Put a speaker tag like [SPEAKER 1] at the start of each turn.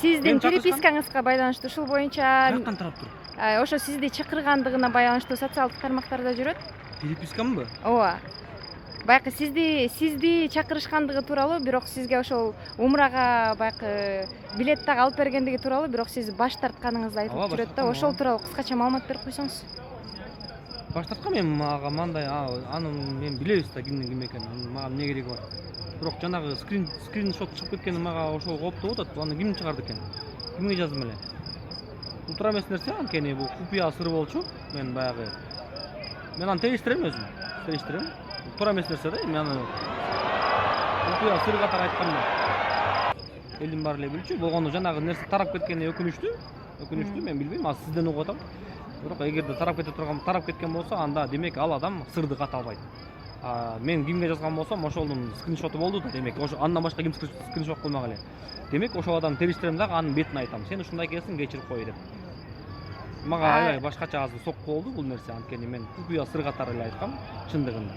[SPEAKER 1] сиздин перепискаңызга байланыштуу ушул боюнча
[SPEAKER 2] Каяктан тарап тур?
[SPEAKER 1] ошо сизди чакыргандыгына байланыштуу социалдык тармактарда жүрөт.
[SPEAKER 2] Перепискамбы?
[SPEAKER 1] Ооба. Баягы сизди чакырышкандыгы тууралуу, бирок сизге ошол умрага баягы билет дагы алып бергендиги тууралуу, бирок сиз баш тартканыңызды айтылып жүрөт да. Ошол тууралуу кыскача маалымат берип койсоңуз.
[SPEAKER 2] Баш тарткан мен мага мындай аны мен билебиз да кимдин ким экенин. Мага эмне кереги бар? Бирок жанагы скриншот чыгып кеткени мага ошол кооптоп атат. Аны ким чыгарды экен? Кимге жаздым эле? Бул туура эмес нерсе анткени бул купуя сыр болчу. Мен аны териштирем өзүм. Териштирем. Туура эмес нерсе да. Мен аны купуя сыр катары айтканмын. Элдин баары эле билчү. Болгону жанагы нерсе тарап кеткени өкүнүчтүү. Мен билбейм. А сизден угуп атам. Бирок эгерде тарап кеткен болсо, анда демек ал адам сырды ката албайт. Мен кимге жазган болсом, ошолдун скриншоту болду да, демек ошо андан башка ким скриншот кылмак эле. Демек ошол адамды териштирем дагы анын бетин айтам. Сен ушундай келсиң, кечирип кой деп. Мага аябай башкача азыр сокку болду бул нерсе, анткени мен купуя сыр катары эле айткам чындыгында.